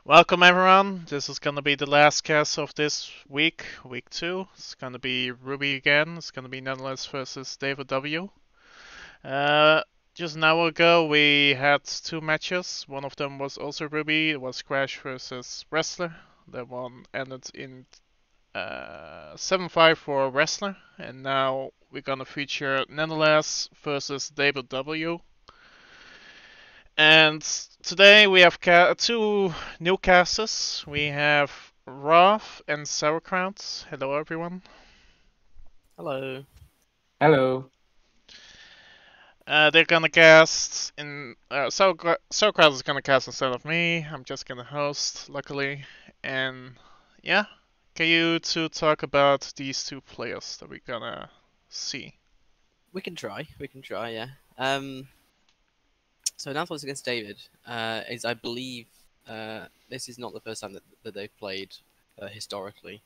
Welcome everyone. This is gonna be the last cast of this week, week 2. It's gonna be Ruby again. It's gonna be Nanthelas versus DavidW. Uh, just an hour ago we had two matches. One of them was also Ruby. It was Crash versus Wrestler. That one ended in 7-5 for Wrestler. And now we're gonna feature Nanthelas versus DavidW. And today we have two new casters. We have Roth and Sauerkraut. Hello, everyone. Hello. Hello. They're gonna cast in. Sauerkraut is gonna cast instead of me. I'm just gonna host, luckily. And yeah, can you two talk about these two players that we're gonna see? We can try. Yeah. So Nanthelas against David is, I believe, this is not the first time that they've played historically.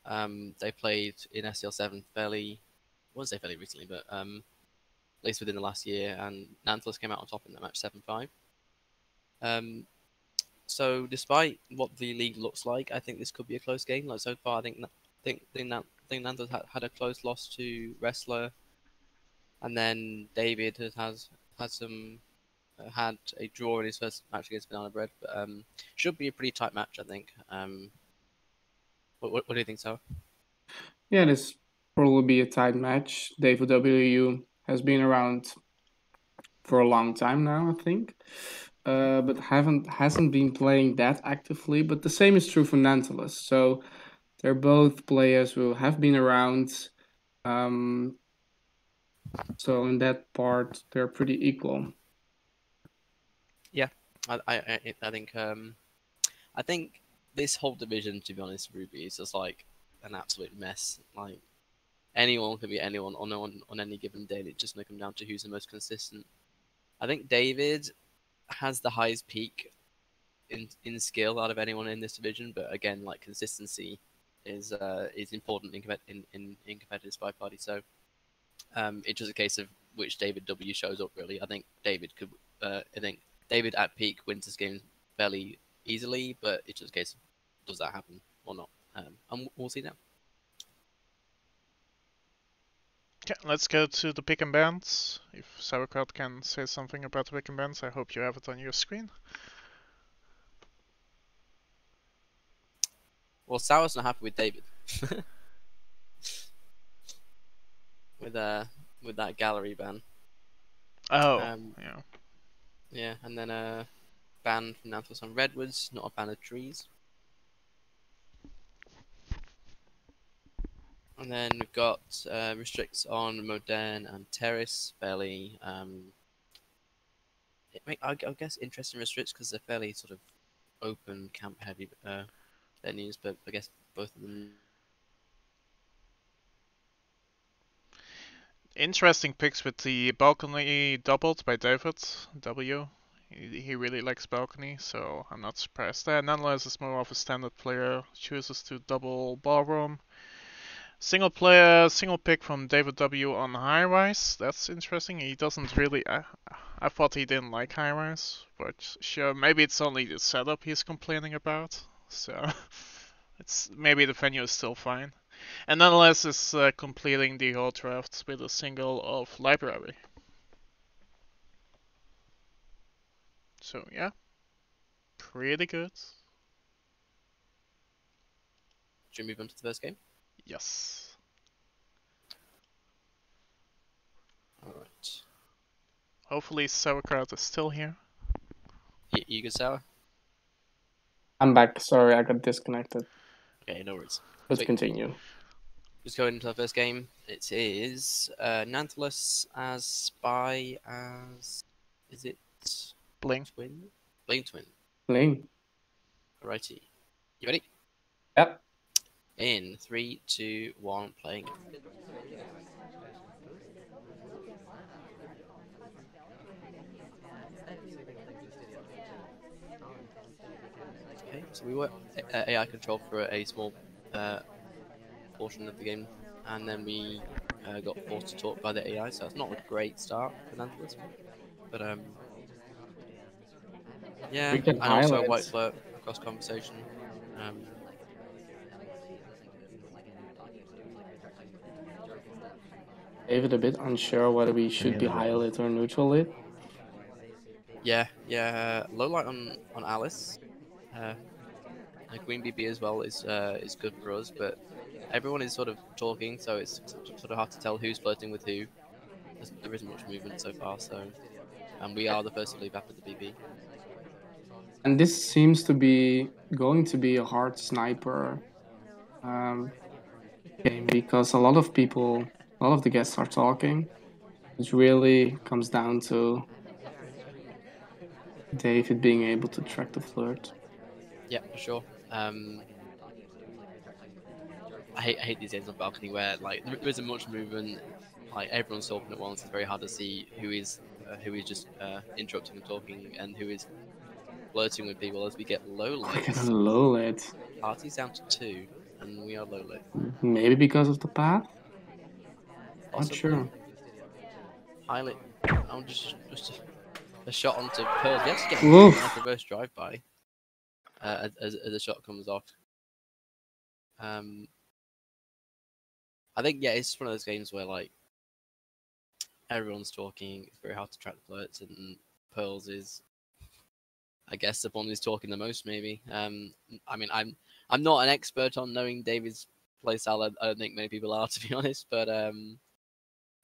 They played in SCL7 fairly, I wouldn't say fairly recently, but at least within the last year, and Nanthelas came out on top in that match 7-5. So despite what the league looks like, I think this could be a close game. Like so far, I think Nanthelas had a close loss to Wrestler. And then David has had a draw in his first match against Banana Bread, but should be a pretty tight match, I think. What do you think, Sarah? Yeah, this probably be a tight match. DavidW has been around for a long time now, I think, but hasn't been playing that actively. But the same is true for Nanthelas. So they're both players who have been around. Um, so in that part, they're pretty equal. Yeah, I think I think this whole division, to be honest, Ruby is just like an absolute mess. Like anyone can be anyone on any given day. It just may come down to who's the most consistent. I think David has the highest peak in skill out of anyone in this division, but again, like consistency is important in competitive SpyParty. So it's just a case of which DavidW shows up. Really, I think David could. I think David at peak wins this game fairly easily, but it's just a case of does that happen or not, and we'll see now. Okay, let's go to the pick and bands. If Sauerkraut can say something about the pick and bands, I hope you have it on your screen. Well, Sour's not happy with David. with that gallery ban. Oh, yeah. Yeah, and then a ban from Nanthelas on redwoods, not a ban of trees. And then we've got restricts on modern and terrace, fairly. I guess interesting restricts because they're fairly sort of open camp heavy venues, but I guess both of them. interesting picks with the balcony doubled by David W. He really likes balcony, so I'm not surprised there. Nonetheless, is more of a standard player, chooses to double ballroom. Single player, single pick from David W on high rise. That's interesting. He doesn't really. I thought he didn't like high rise, but sure, maybe it's only the setup he's complaining about. So it's maybe the venue is still fine. And nonetheless is completing the whole draft with a single of library. So yeah, pretty good. Should we move on to the first game? Yes. Alright. Hopefully Sauerkraut is still here. You good, Sour? I'm back. Sorry, I got disconnected. Okay, no worries. Let's Sweet. continue. Just going into our first game. It is Nanthelas as Spy as. Is it. Bling. Twin? Blame Twin. Lane. Alrighty. You ready? Yep. In 3, 2, 1, playing. Okay, so we were AI control for a small portion of the game, and then we got forced to talk by the AI, so it's not a great start for Nanthelas. But yeah, We can and also highlight. White Flirt cross conversation. David a bit unsure whether we should be high lit or neutral lit. Yeah. Low light on Alice. Green BB as well is good for us, but everyone is sort of talking, so it's sort of hard to tell who's flirting with who. There isn't much movement so far, and we are the first to leave after the BB. And this seems to be going to be a hard sniper game because a lot of the guests are talking. It really comes down to David being able to track the flirt. Yeah, for sure. I hate these days on balcony where like there isn't much movement. Like everyone's talking at once. It's very hard to see who is just interrupting and talking and who is flirting with people. As we get low Look at lit, the low lit. party's down to 2, and we are low lit. Maybe because of the path. Not Possibly. sure. Highlight. I'm just a shot onto Pearls. Yes, get Oof. a nice reverse drive by as the shot comes off. I think it's one of those games where like everyone's talking. It's very hard to track the flirts, and Pearls is, I guess, the one who's talking the most. Maybe. I mean, I'm not an expert on knowing David's playstyle. I don't think many people are, to be honest. But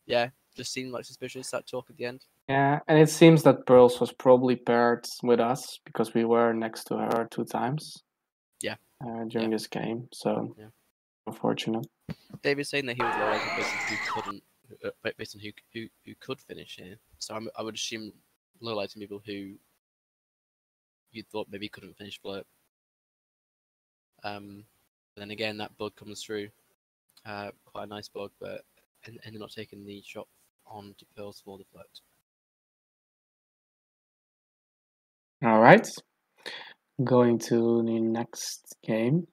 yeah, just seemed like suspicious that talk at the end. Yeah, and it seems that Pearls was probably paired with us because we were next to her 2 times. Yeah. During this game, so unfortunate. David's saying that he was low based on who couldn't, based on who could finish here. So I would assume low lighting people who you thought maybe couldn't finish flirt. But then again, that bug comes through, quite a nice bug, but ended not taking the shot on to Pearls for the flirt. All right, going to the next game.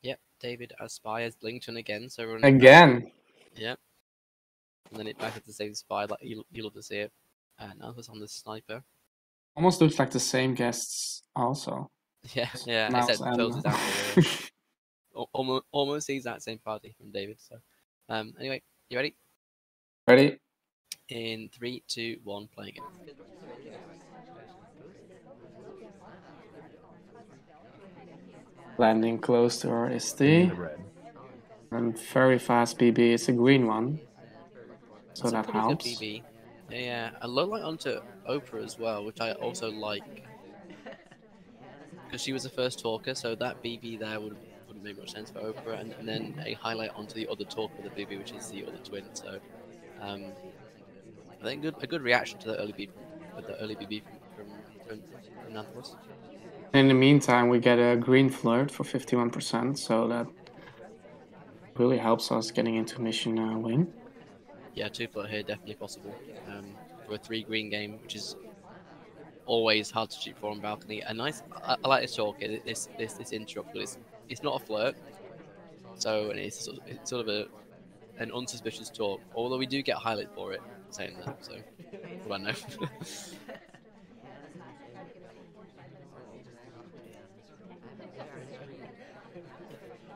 Yep, David as spy as Lincoln again. So we're again. Yep. And then it back at the same spy. Like you love to see it. Now it's on the sniper. Almost looks like the same guests also. Yeah. I said Pearls is out almost the exact same party from David. So, anyway, you ready? Ready? In 3, 2, 1, playing it. Landing close to our ST. And very fast BB. It's a green one. So it's that a pretty helps. good BB. Yeah, a low light onto Oprah as well, which I also like. Because she was the first talker, so that BB there wouldn't make much sense for Oprah. And then a highlight onto the other talker of the BB, which is the other twin. So, I think a good reaction to the early BB from Nanthelas. In the meantime, we get a green flirt for 51%, so that really helps us getting into mission win. Yeah, 2 flirt here definitely possible. For a 3 green game, which is always hard to shoot for on balcony. A nice, I like this talk. This interrupt, but it's not a flirt, so it's sort of an unsuspicious talk. Although we do get a highlight for it, saying that. So what I know.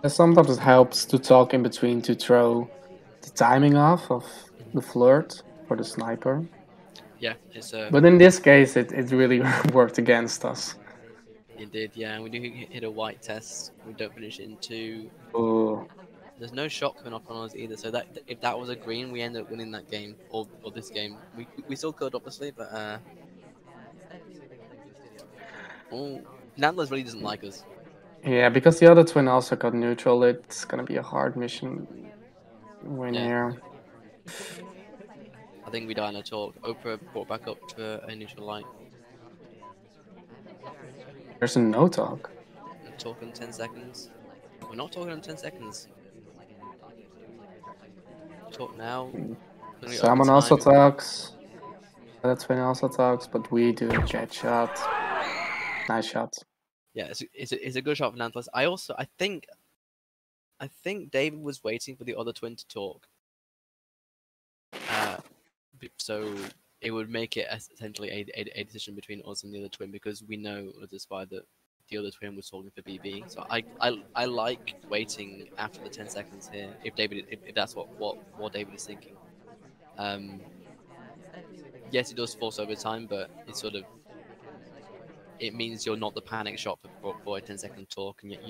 Sometimes it helps to talk in between to throw the timing off of the flirt for the sniper. Yeah, it's But in this case, it really worked against us. It did, yeah. We do hit a white test. We don't finish it in 2. Ooh. There's no shot coming off on us either. So that if that was a green, we end up winning that game or this game. We still could, obviously, but Nanthelas really doesn't like us. Yeah, because the other twin also got neutral. It's gonna be a hard mission win here. I think we die in a talk. Oprah brought back up to a neutral light. There's a no talk. Talk in 10 seconds. We're not talking in 10 seconds. Talk now. Someone also talks. The other twin also talks, but we do a jet shot. Nice shot. Yeah, it's a good shot for Nanthelas. I think David was waiting for the other twin to talk. So it would make it essentially a decision between us and the other twin, because we know as a spy that the other twin was talking for BB. So I like waiting after the 10 seconds here if that's what David is thinking. Yes, it does force overtime, but it's sort of, it means you're not the panic shot for a 10-second talk, and yet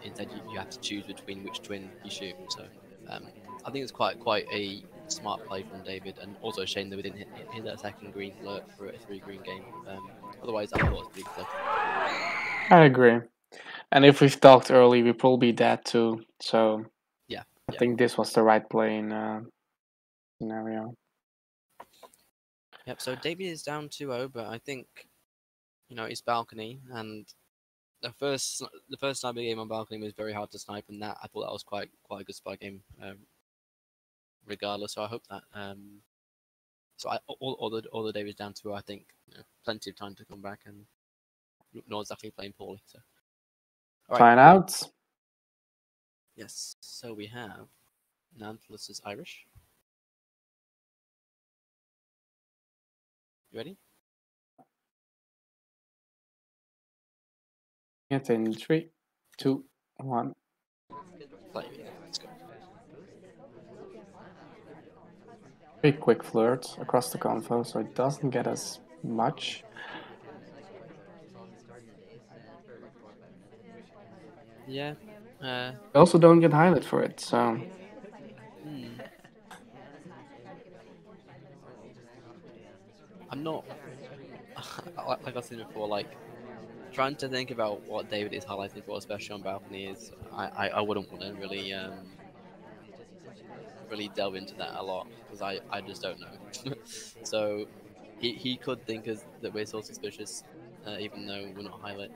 instead you have to choose between which twin you shoot. So I think it's quite a smart play from David, and also a shame that we didn't hit that second green alert for a 3-green game. Otherwise, I thought it was pretty clever. I agree. And if we've talked early, we'd probably be dead too. So Yeah, I think this was the right play in scenario. Yep. So David is down 2-0, but I think, it's balcony, and the first sniper game on balcony was very hard to snipe, and that I thought that was quite a good spy game, regardless. So I hope that all the David's down 2-0, I think plenty of time to come back, and not exactly playing poorly. So all right. Fine out. Yes. So we have Nanthelas is Irish. You ready? It's in 3, 2, 1. Let's go. Very quick flirt across the convo, so it doesn't get as much. Yeah. I also don't get highlight for it, so. I'm not, like I said before, like trying to think about what David is highlighting for, especially on balcony, is I wouldn't want to really delve into that a lot, because I just don't know. So he could think that we're so suspicious, even though we're not highlight.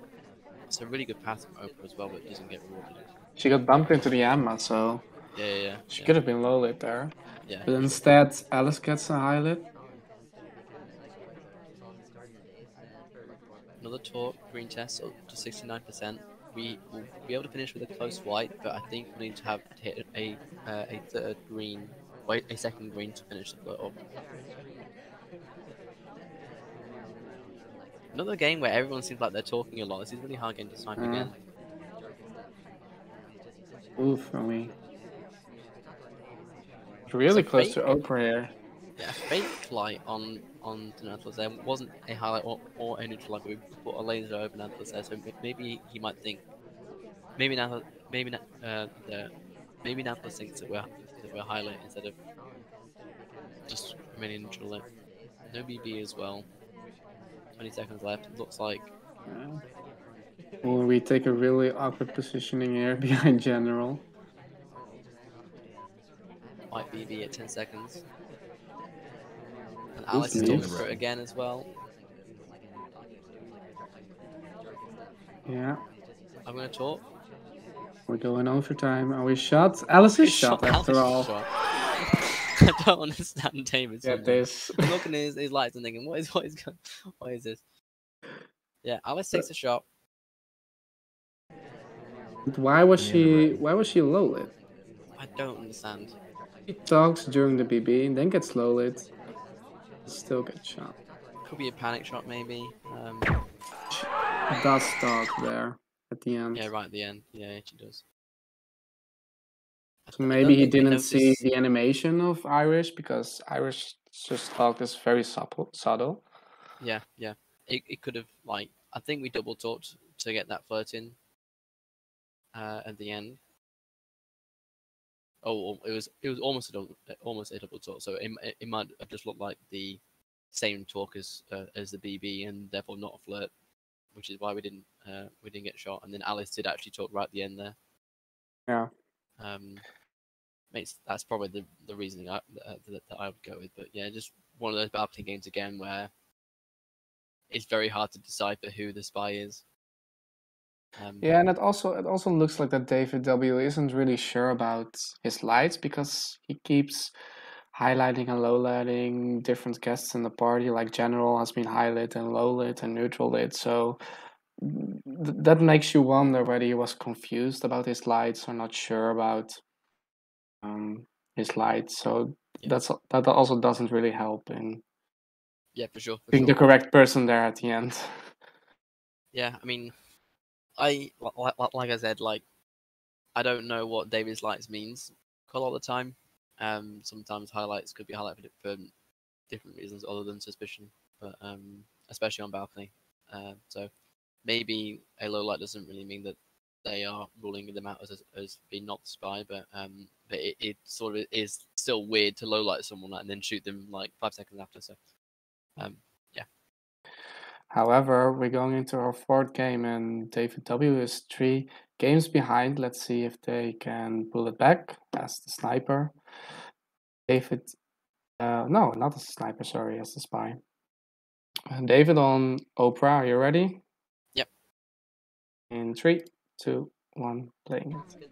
It's a really good pass from Oprah as well, but it doesn't get rewarded. She got bumped into the Amma, so Yeah. she could have been low lit there. Yeah. But instead, Alice gets a highlight. Another talk, green test up to 69%. We will be able to finish with a close white, but I think we need to have hit a third green, a second green to finish the float up. Another game where everyone seems like they're talking a lot. This is a really hard game to snipe again. Oof, are we really So close to Oprah here. Yeah, fake light on the Nanthelas there. Wasn't a highlight or a neutral light, but we put a laser over Nanthelas there, so maybe he might think, maybe Nanthelas thinks that we're highlight instead of just remaining neutral lit. No BB as well. 20 seconds left. It looks like. Well, we take a really awkward positioning here behind General. White BB at 10 seconds. And Alex is talking for it again as well. Yeah. I'm going to talk. We're going overtime. Are we shot? Alice is shot after all. I don't understand David. Get this. I'm looking at his lights and thinking, what is this? Yeah, Alice takes a shot. Why was she low lit? I don't understand. She talks during the BB, then gets low lit, still gets shot. Could be a panic shot, maybe. She does talk there at the end. Yeah, right at the end. Yeah, she does. So maybe he didn't see the animation of Irish, because Irish just talk is very subtle. Yeah. It could have, like, I think we double talked to get that flirt in at the end. Oh, it was almost a double talk. So it might have just looked like the same talk as the BB, and therefore not a flirt, which is why we didn't get shot. And then Alice did actually talk right at the end there. Yeah. That's probably the reasoning that I would go with. But yeah, just one of those balcony games again where it's very hard to decipher who the spy is. Yeah, and it also looks like that DavidW isn't really sure about his lights, because he keeps highlighting and lowlighting different guests in the party. Like General has been highlit and lowlit and neutral lit, so that makes you wonder whether he was confused about his lights or not sure about his lights. So that also doesn't really help in Yeah, for sure. Being the correct person there at the end. Yeah, I mean, like I said, like I don't know what David's lights means a lot of the time. Sometimes highlights could be highlighted for different reasons other than suspicion, but especially on balcony. So maybe a low light doesn't really mean that they are ruling them out as being not the spy, but it sort of is still weird to low light someone and then shoot them like 5 seconds after. So yeah. However, we're going into our fourth game, and DavidW is 3 games behind. Let's see if they can pull it back as the sniper. David, no, not as the sniper, sorry, as the spy. David on Oprah, are you ready? Yep. In 3, 2, 1, playing it.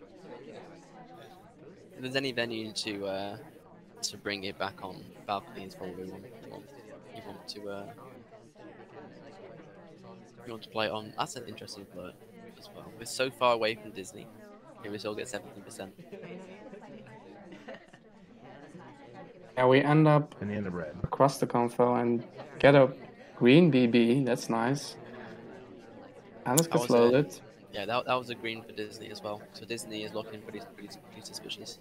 If there's any venue to bring it back on balcony, is probably one you want to play on. That's an interesting flirt as well. We're so far away from Disney, and we still get 17%. Yeah, we end up across the convo and get a green BB. That's nice. Alice gets loaded. Yeah, that was a green for Disney as well. So Disney is looking pretty suspicious.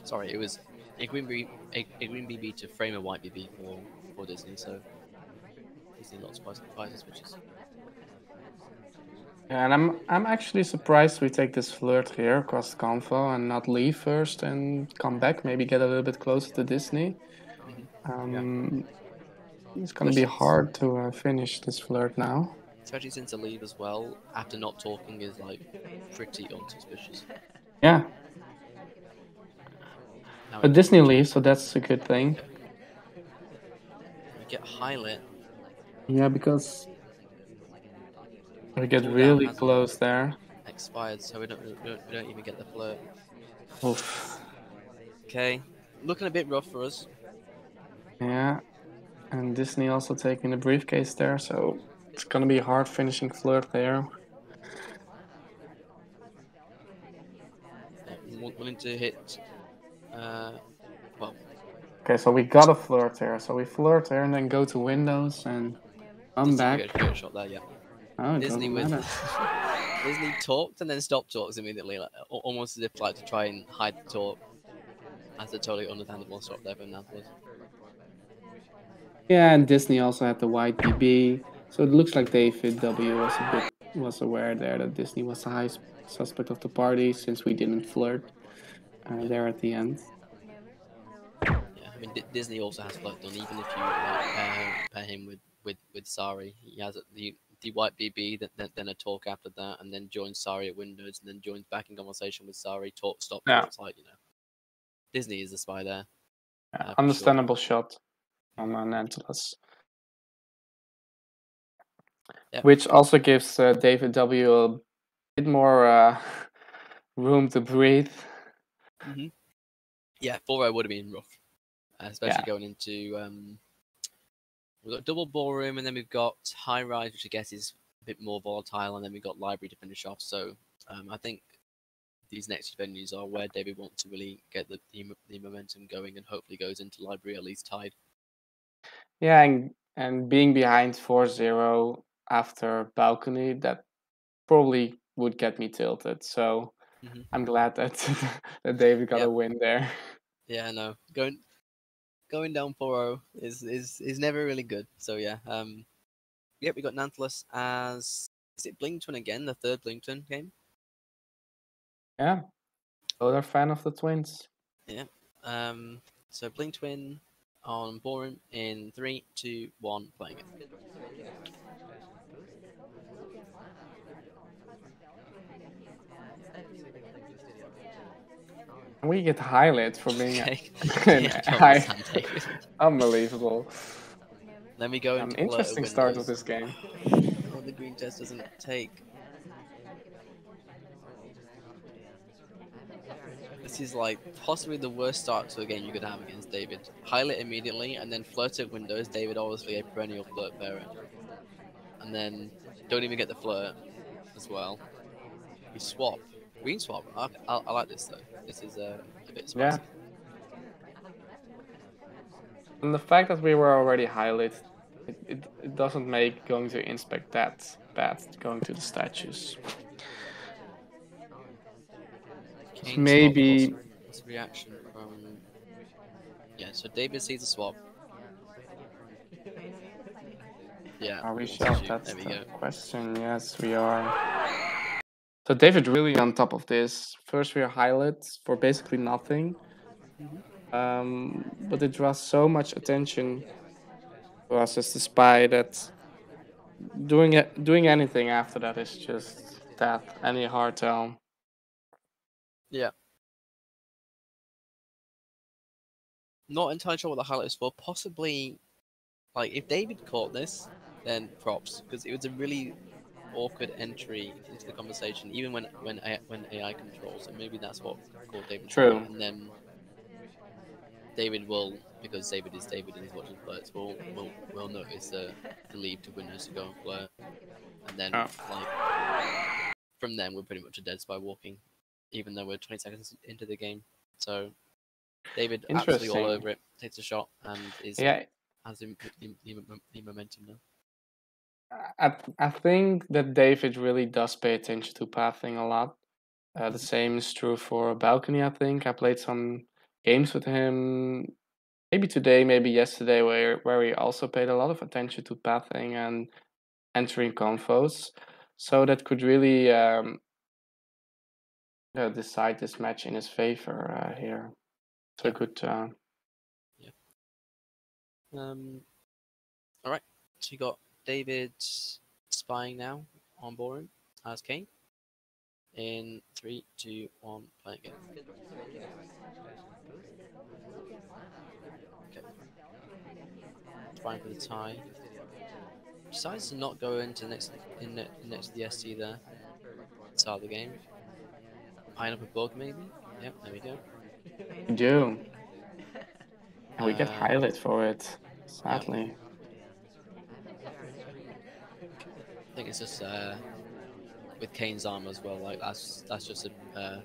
Sorry, it was a green BB to frame a white BB for Disney. So Disney not quite suspicious. Yeah, and I'm actually surprised we take this flirt here across the convo and not leave first and come back. Maybe get a little bit closer to Disney. It's gonna be hard to finish this flirt now. Especially since a leave as well after not talking is like pretty unsuspicious. Yeah. But Disney leaves, so that's a good thing. We get highlight. Yeah, because we get really close there. Expired, so we don't even get the flirt. Oof. Okay, looking a bit rough for us. Yeah, and Disney also taking the briefcase there, so it's gonna be a hard finishing flirt there. Willing to hit. Well. Okay, so we got a flirt here. So we flirt here and then go to Windows and come back. Get a shot there, yeah. Oh, Disney Disney talked and then stopped talks immediately, like, almost as if like to try and hide the talk. That's a totally understandable stop there from Nanthelas. Yeah, and Disney also had the white BB, so it looks like DavidW was aware there that Disney was the high suspect of the party since we didn't flirt there at the end. Yeah, I mean Disney also has flirt done, even if you pair him with Sari. He has the white BB, then a talk after that, and then joins Sari at Windows, and then joins back in conversation with Sari. Stop. It's like, Disney is the spy there. Understandable shot on Nanthelas. Yep. Which also gives DavidW a bit more room to breathe. Yeah, 4-0 would have been rough, especially going into we've got double ballroom, and then we've got high rise, which I guess is a bit more volatile, and then we've got library to finish off. So I think these next venues are where David wants to really get the momentum going, and hopefully goes into library at least tied. Yeah, and being behind 4-0 after balcony, that probably would get me tilted. So I'm glad that that David got a win there. Yeah, no, going down 4-0 is never really good. So yeah, we got Nanthelas as, is it Blink Twin again, the third Blink Twin game? Yeah, other fan of the Twins. Yeah, so Blink Twin on ballroom in 3, 2, 1, playing it. We get highlights for being unbelievable. Then we go into interesting start of this game. Oh, the green test doesn't take. This is like possibly the worst start to a game you could have against David. Highlight immediately and then flirt at Windows. David obviously a perennial flirt bearer. And then don't even get the flirt as well. We swap. Green swap. I like this though. This is a bit spicy. Yeah. And the fact that we were already highlighted, it doesn't make going to inspect that bad, going to the statues. Kane Maybe swap, what's the reaction from... Yeah, so David sees a swap. Yeah, are we he wants to shelved? shoot. That's There we the go. question. Yes, we are. So David really on top of this. First we are highlighted for basically nothing. But it draws so much attention to us as the spy that doing anything after that is just death. Any hard tell. Yeah. Not entirely sure what the highlight is for. Possibly, like, if David caught this, then props, because it was a really awkward entry into the conversation, even when AI controls, and maybe that's what caught David's eye, True. and then David will, because David is David and he's watching flirts, will notice the leave to winners to go and flirt, and then Oh. like from then we're pretty much a dead spy walking, even though we're 20 seconds into the game. So David absolutely all Interesting. over it, takes a shot, and is Yeah, has the momentum now. I think that David really does pay attention to pathing a lot. The same is true for Balcony, I think. I played some games with him, maybe today, maybe yesterday, where he also paid a lot of attention to pathing and entering convos. So that could really decide this match in his favor here. So Yeah. good. All right. So you got David spying now on Boring as Kane. In 3, 2, 1, play again. Okay. Spying for the tie. Decides to not go into next to the SC there. Start of the game. Eyeing up a bug maybe. Yep, there we go. We do. And we get highlight for it, sadly. I think it's just with Kane's armor as well. Like that's just a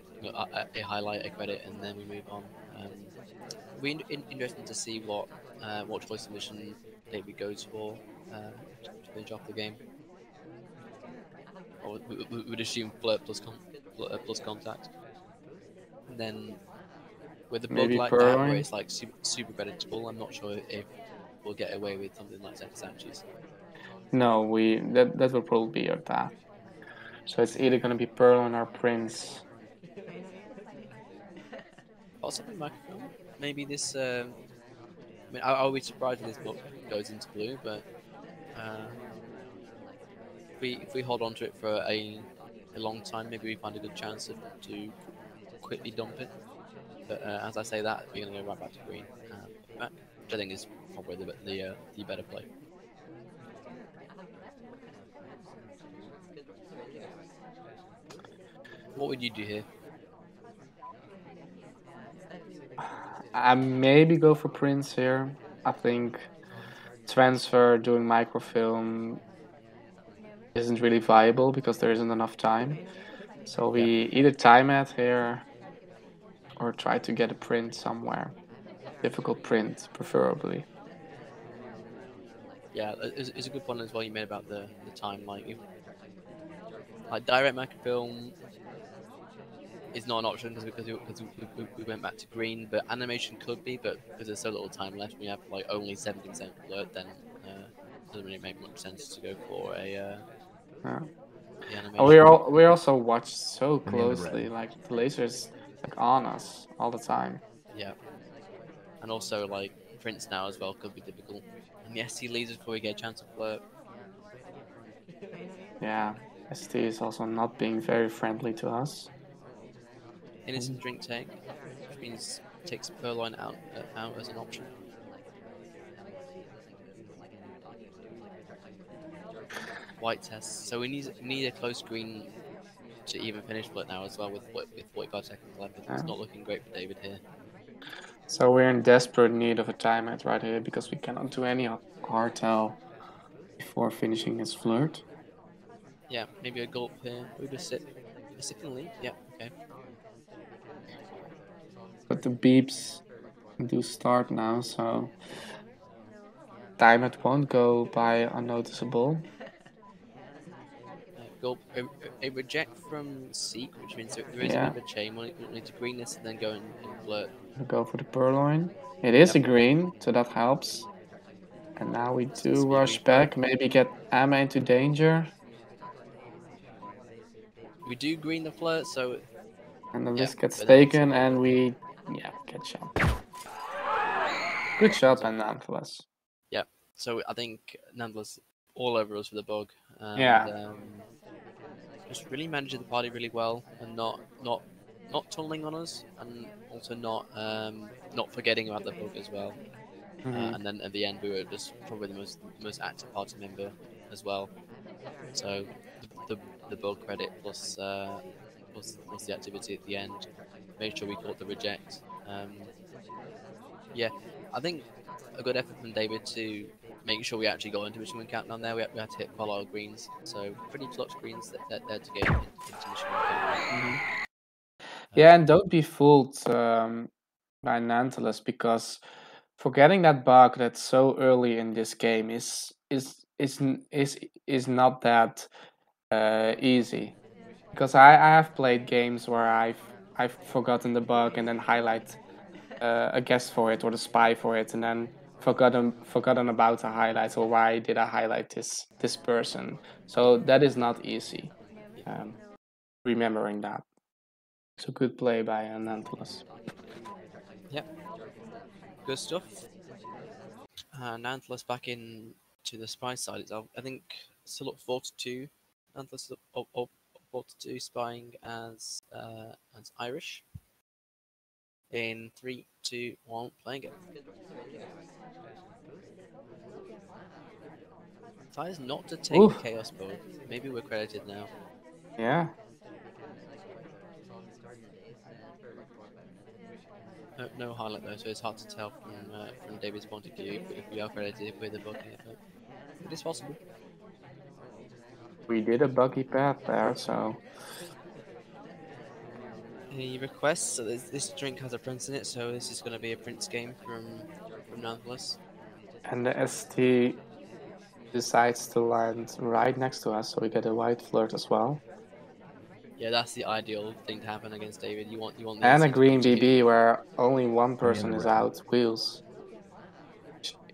highlight, a credit, and then we move on. It'll be interesting to see what choice of mission David goes for to finish off the game. Or we would assume flirt plus contact. And then with a bug Maybe like that, where Purloin? it's like super predictable, I'm not sure if we'll get away with something like Zephyr Sanchez. No, that will probably be our path. So it's either gonna be Purloin or Prince. Possibly microphone. Maybe this. I mean, I'll be surprised if this book goes into blue, but if we hold on to it for a long time, maybe we find a good chance to quickly dump it. But as I say that, we're going to go right back to green, which I think is probably the better play. What would you do here? I maybe go for Prince here. I think transfer doing microfilm isn't really viable because there isn't enough time. So we either time it here or try to get a print somewhere. Difficult print, preferably. Yeah, it's a good point as well you made about the time. Like direct microfilm is not an option because we went back to green, but animation could be, but because there's so little time left, we have like only 70% flirt, then it doesn't really make much sense to go for a the animation. We also watched so closely, like the lasers like on us all the time. Yeah, and also like Prince now as well could be difficult. And yes, he leaves before we get a chance to flirt. Yeah, ST is also not being very friendly to us. Innocent drink take, which means takes Purloin out as an option. White test. So we need a close green to even finish flirt now as well with 45 seconds left. It's not looking great for David here. So we're in desperate need of a timeout right here because we cannot do any cartel before finishing this flirt. Yeah, maybe a gulp here. We just sit in the lead. Yeah, okay. But the beeps do start now, so time it won't go by unnoticeable. A reject from Seek, which means there is a bit of a chain. We'll need to green this and then go and flirt. Go for the Purloin. It is a green, so that helps. And now we do rush back, maybe get Amma into danger. We do green the flirt, so... And then this gets taken, and we, get shot. Good shot by Nanthelas. Yeah, so I think Nanthelas all over us for the bug. Just really managing the party really well, and not tunneling on us, and also not forgetting about the bug as well. And then at the end, we were just probably the most active party member as well. So the bug credit plus the activity at the end made sure we caught the reject. I think a good effort from David to make sure we actually got into Mission Win Countdown there. We had to hit quite a lot of greens, so pretty clutch greens there to get into Mission Win Countdown. And don't be fooled by Nanthelas, because forgetting that bug that's so early in this game is not that easy. Because I have played games where I've forgotten the bug and then highlight a guess for it or the spy for it, and then forgotten about the highlights, or why did I highlight this person. So that is not easy. Remembering that. So good play by Nanthelas. Yep. Good stuff. Nanthelas back in to the spy side. I think still up 4-2. Nanthelas up 4-2, spying as Irish. In 3, 2, 1, playing it. Decides not to take the Chaos Bug. Maybe we're credited now. Yeah. No highlight though, so it's hard to tell from David's point of view if we are credited with the bug here, but it is possible. We did a buggy path there, so... Any requests? So this drink has a prince in it, so this is going to be a prince game from Nanthelas. And the ST decides to land right next to us, so we get a white flirt as well. Yeah, that's the ideal thing to happen against David. You want and a green BB where only one person is out. Wheels.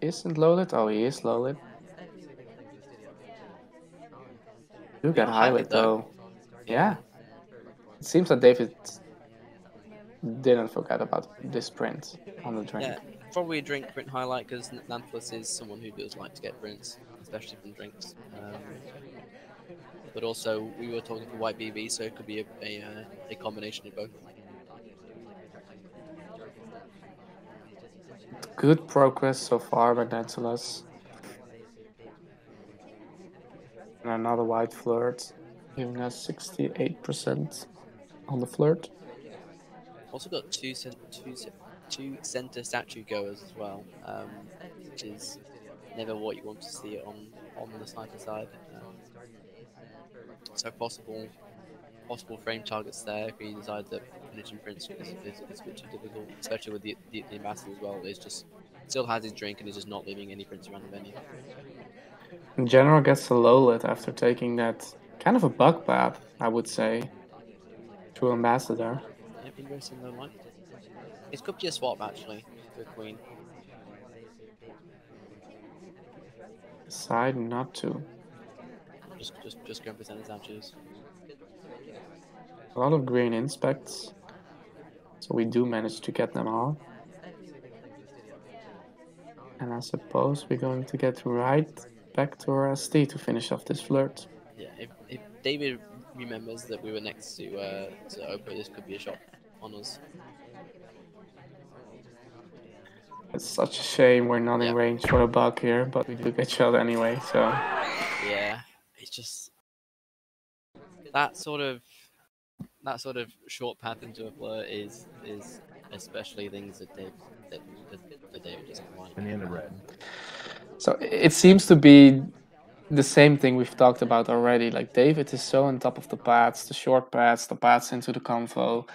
Isn't loaded? Oh, he is loaded. You get highlight though. Yeah. It seems that David didn't forget about this print on the drink. Yeah, probably a drink print highlight, because Nanthelas is someone who does like to get prints, especially from drinks. But also, we were talking for white BB, so it could be a combination of both. Good progress so far by Nanthelas. And another white flirt, giving us 68% on the flirt. Also got two center statue goers as well, which is never what you want to see on the sniper side. So possible frame targets there if he decides that finishing Prince is a bit too difficult, especially with the ambassador as well. He's just still has his drink and he's just not leaving any Prince around the venue. General gets a low lit after taking that kind of a bug path, I would say, to ambassador. Yep, interesting low light. It could be a swap actually for Queen. Decide not to. Just going for center statues. A lot of green inspects, so we do manage to get them all. And I suppose we're going to get right back to our ST to finish off this flirt. Yeah, if David remembers that we were next to Oprah, this could be a shot on us. It's such a shame we're not in range for a bug here, but we do get shot anyway, so... Yeah, it's just... That sort of short path into a flirt is especially things that David doesn't like. And the end of red. So it seems to be the same thing we've talked about already. Like, David is so on top of the paths, the short paths, the paths into the convo.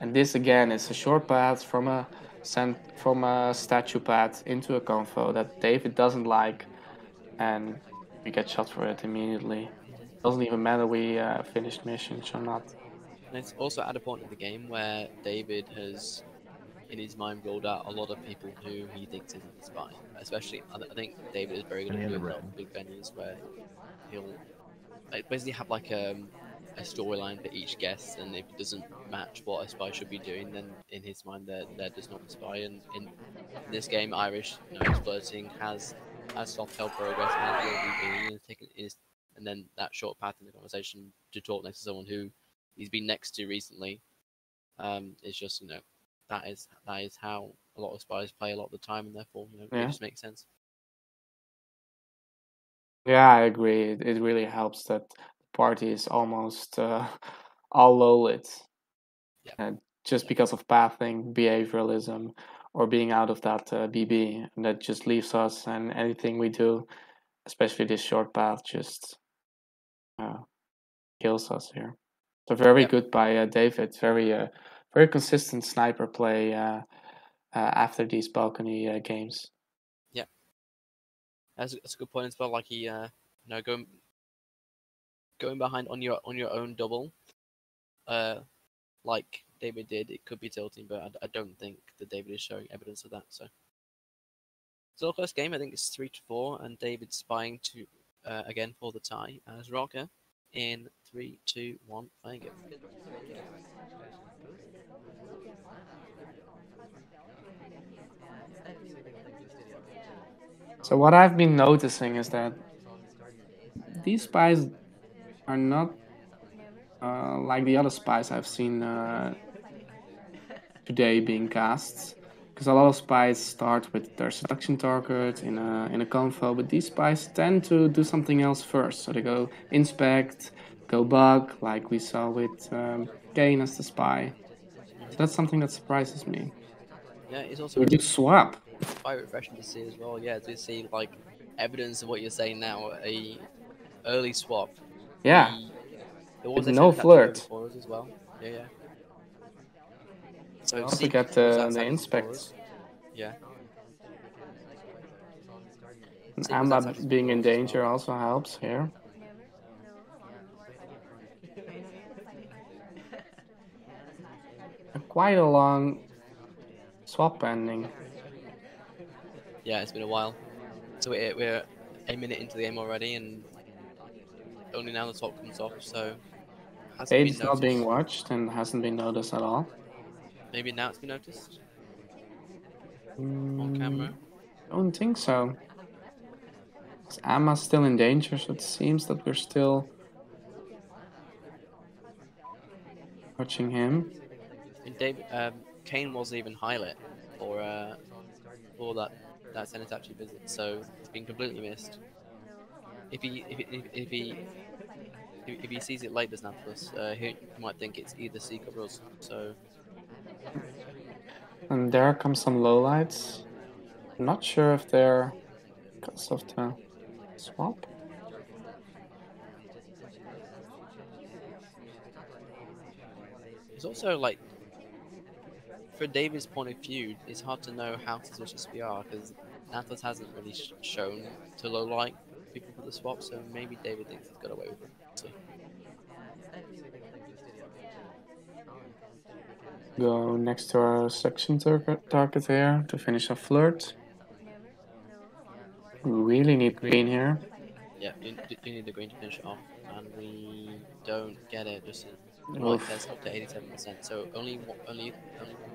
And this again is a short path from a sent from a statue pad into a convo that David doesn't like, and we get shot for it immediately. Doesn't even matter we finished missions or not. And it's also at a point in the game where David has, in his mind, ruled out a lot of people who he thinks isn't the spy. Especially, I think David is very good at doing that on big venues where he'll basically have like a storyline for each guest, and if it doesn't match what a spy should be doing, then in his mind they're just not the spy. And in this game, Irish, is flirting, has soft held progress, has LVB, and taken is, and then that short path in the conversation to talk next to someone who he's been next to recently. It's just that is how a lot of spies play a lot of the time, and therefore it just makes sense. Yeah, I agree. It really helps that the party is almost all low lit. Yeah. Just because of pathing, behavioralism, or being out of that BB. And that just leaves us, and anything we do, especially this short path, just kills us here. So very good by David. Very consistent sniper play after these balcony games. Yeah, that's a good point as well. Like he, going behind on your own double, like David did, it could be tilting, but I don't think that David is showing evidence of that. So it's a close game. I think it's 3-4, and David's spying to again for the tie as Rocker in 3, 2, 1, playing it. So what I've been noticing is that these spies are not like the other spies I've seen today being cast. Because a lot of spies start with their seduction target in a convo, but these spies tend to do something else first. So they go inspect, go bug, like we saw with Kane as the spy. So that's something that surprises me. Yeah, it's also We do swap. quite refreshing to see as well. Yeah, to see like evidence of what you're saying now. A early swap. Yeah. There was with no flirt before us as well. Yeah. So also get the inspect. Yeah. And Amba being in danger also helps here. Quite a long swap ending. Yeah, it's been a while. So we're a minute into the game already, and only now the swap comes off. So It's not being watched and hasn't been noticed at all. Maybe now it's been noticed on camera. I don't think so. Amma's still in danger, so it seems that we're still watching him. And Kane wasn't even highlight for that Senate actually visit, so it's been completely missed. If he sees it late as Nanthelas, he might think it's either Seek or us. So. And there come some lowlights. I'm not sure if they're because of the swap. It's also like, for David's point of view, it's hard to know how suspicious we are because Nanthelas hasn't really shown to lowlight people for the swap, so maybe David thinks he's got away with it. So. Go next to our section target here to finish a flirt. We really need green here. Yeah, you need the green to finish it off, and we don't get it. Just like says up to 87%. So only one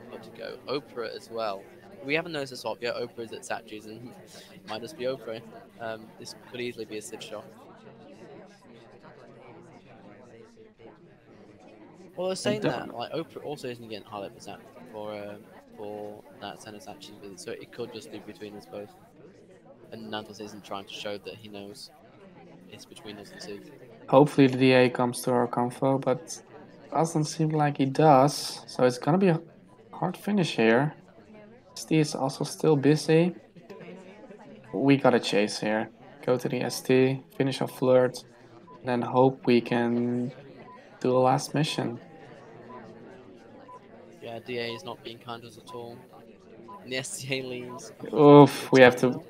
more to go. Oprah as well. We haven't noticed a swap yet. Oprah is at statues, and it might just be Oprah. This could easily be a slip shot. Well, they're saying that like Oprah also isn't getting highlight percent for that Senate statue visit, so it could just be between us both. And Nanthelas isn't trying to show that he knows it's between us and Sig. Hopefully the DA comes to our convo, but doesn't seem like he does. So it's gonna be a hard finish here. ST is also still busy. We gotta chase here. Go to the ST, finish our flirt, and then hope we can do the last mission. Yeah, DA is not being kind to us at all. And the SCA leaves. Oof, we have to.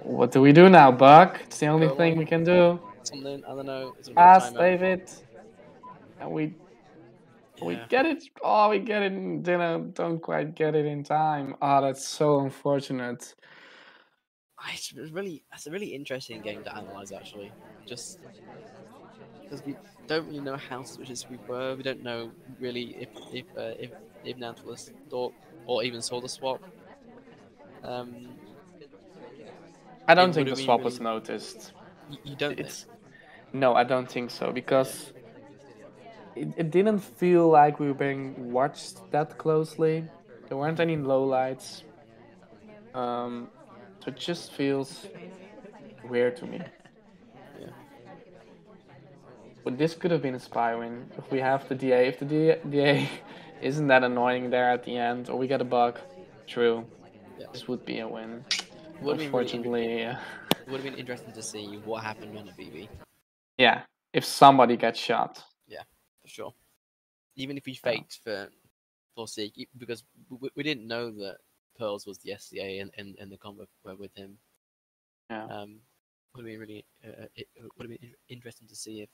What do we do now, Buck? It's the only thing we can do. Something, I don't know. It's a Pass, timeout. David. And we get it. Oh, we get it. Don't quite get it in time. Oh, that's so unfortunate. It's a really interesting game to analyze, actually. Just because we don't really know how suspicious we were. We don't know really if Nanthelas thought or even saw the swap. I don't think the swap was noticed. You don't think? No, I don't think so, because it didn't feel like we were being watched that closely. There weren't any lowlights. So it just feels weird to me. Yeah. But this could have been a spy win. If we have the DA, if the DA isn't that annoying there at the end, or we get a bug, true. Yeah. This would be a win. Unfortunately, it would have been interesting to see what happened on a BB. Yeah, if somebody gets shot. Yeah, for sure. Even if we faked for Seek, because we didn't know that Pearls was the SCA in the combo with him. Yeah. Would have been really it would have been interesting to see if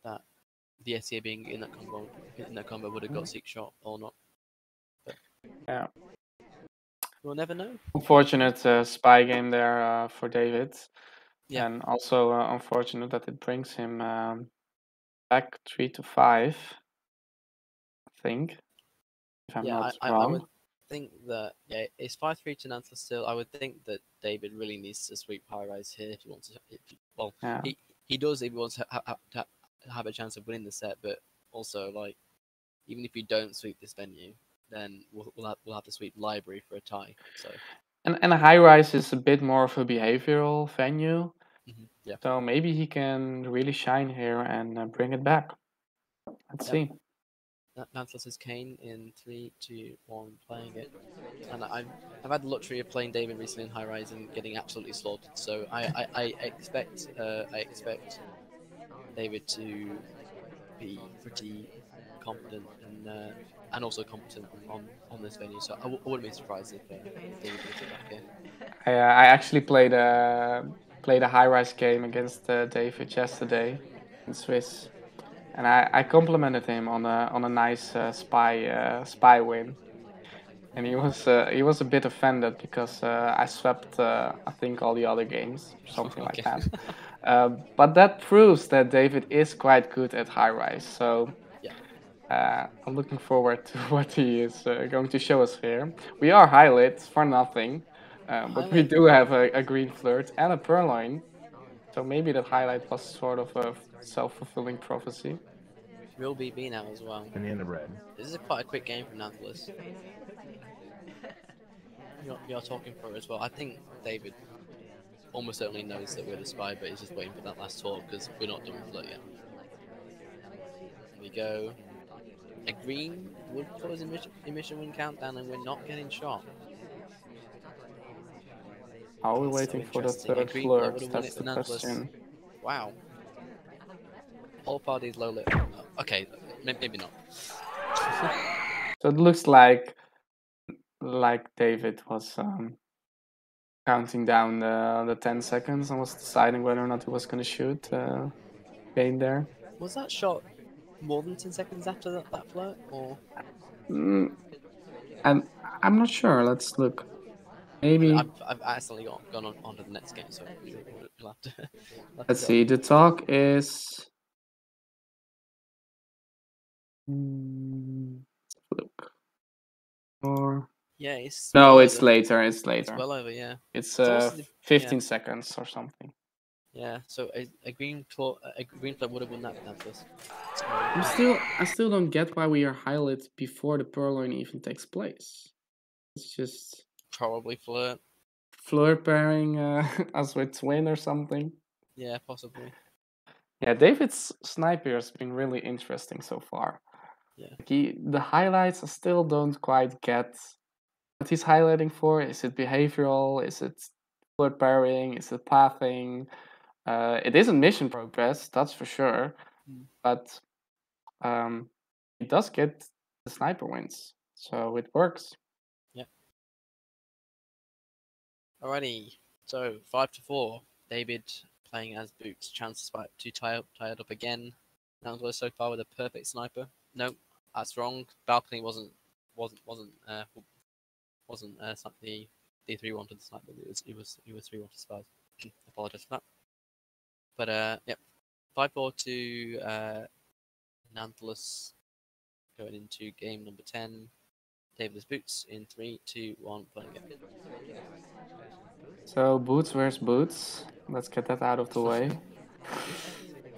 that the SCA being in that combo would have got Seek shot or not. But yeah. We'll never know. Unfortunate spy game there for David. Yeah. And also unfortunate that it brings him back 3-5, I think. If I'm not wrong. I would think that it's 5-3 to Nanthelas still. I would think that David really needs to sweep high rise here if he wants to. He does if he wants to have a chance of winning the set, but also like even if we don't sweep this venue, then we'll have to sweep Library for a tie. So. And high rise is a bit more of a behavioral venue. Mm-hmm. Yeah. So maybe he can really shine here and bring it back. Let's see. Nanthelas is Kane in 3, 2, 1, playing it, and I've had the luxury of playing David recently in high rise and getting absolutely slaughtered. So I expect David to be pretty confident and also competent on this venue. So I wouldn't be surprised if David gets it back here. I actually played a high rise game against David yesterday in Swiss. And I complimented him on a nice spy win, and he was a bit offended because I swept I think all the other games, something like that. But that proves that David is quite good at high rise. So I'm looking forward to what he is going to show us here. We are highlights for nothing, but we do have a green flirt and a purloin. So maybe that highlight was sort of a self-fulfilling prophecy. Real BB now as well. And in the red. This is quite a quick game from Nanthelas. You're talking for it as well. I think David almost certainly knows that we're the spy, but he's just waiting for that last talk because we're not done with it yet. Here we go. A green would cause emission win countdown, and we're not getting shot. Are we waiting for the third flirt? That's the question. Wow. All parties low lit. Okay, maybe not. So it looks like David was counting down the 10 seconds and was deciding whether or not he was going to shoot game there. Was that shot more than 10 seconds after that flirt, or? I'm not sure. Let's look. Maybe. I've accidentally gone on to the next game, so we'll have to. Let's see. The talk is. Look. Or. Yeah, it's. No, it's later. It's later. It's well over, yeah. It's 15 seconds or something. Yeah, so a green flirt would have won that Nanthelas. I still don't get why we are highlighted before the purloin even takes place. It's just probably flirt pairing us with Twin or something. Yeah, possibly. Yeah, David's sniper has been really interesting so far. Yeah. The highlights I still don't quite get what he's highlighting for. Is it behavioral? Is it flirt pairing? Is it pathing? It isn't mission progress, that's for sure. But he does get the sniper wins, so it works. Alrighty, so 5-4. David playing as Boots. Chance to tie it up again. Nanthelas so far with a perfect sniper. No, that's wrong. Balcony wasn't the 3-1 to the sniper. It was 3-1 to Spies. Apologize for that. But yep, 5-4 to Nanthelas going into game number 10. David's Boots in 3, 2, 1, playing again. So Boots, where's Boots? Let's get that out of the way.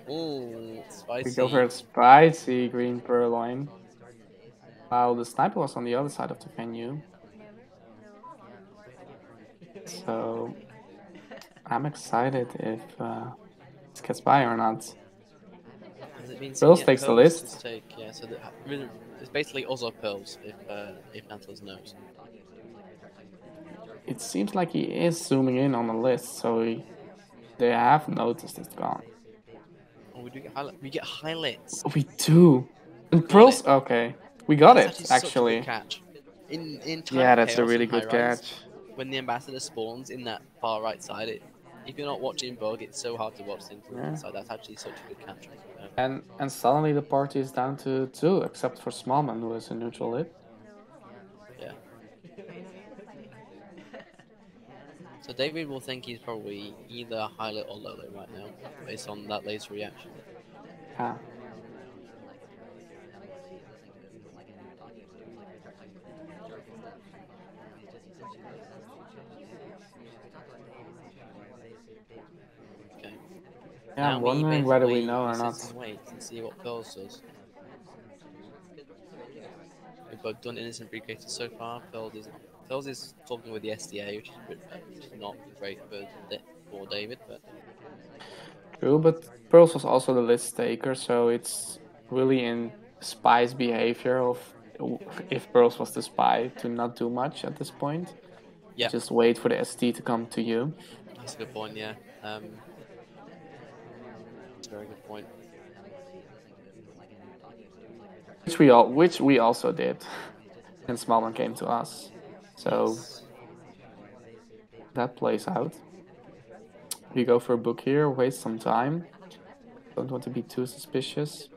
Ooh, spicy. We go for a spicy green purloin. While the sniper was on the other side of the venue. So I'm excited if this gets by or not. Pearls takes the list. Yeah, so it's basically also Pearls if Nanthelas knows. It seems like he is zooming in on the list, so they have noticed it's gone. Oh, we get highlights. We do. And Pearls, okay. We got it, actually. Such a good catch. In yeah, that's a really good catch. When the ambassador spawns in that far right side, if you're not watching Bug, it's so hard to watch things from that side. That's actually such a good catch. And suddenly the party is down to 2, except for Smallman, who is a neutral lid. Yeah. So David will think he's probably either high lit or low lit right now, based on that laser reaction. Yeah. Okay. Yeah, I'm wondering whether we know or not. Wait and see what Pearls does. We've both done innocent briefcases so far. Pearls is talking with the SDA, which is not great for David, but. True, but Pearls was also the list taker, so it's really in Spy's behavior of if Pearls was the spy to not do much at this point. Yeah. Just wait for the ST to come to you. That's a good point, yeah. That's a very good point. Which we also did, and Smallman came to us. So that plays out. We go for a book here, waste some time. Don't want to be too suspicious.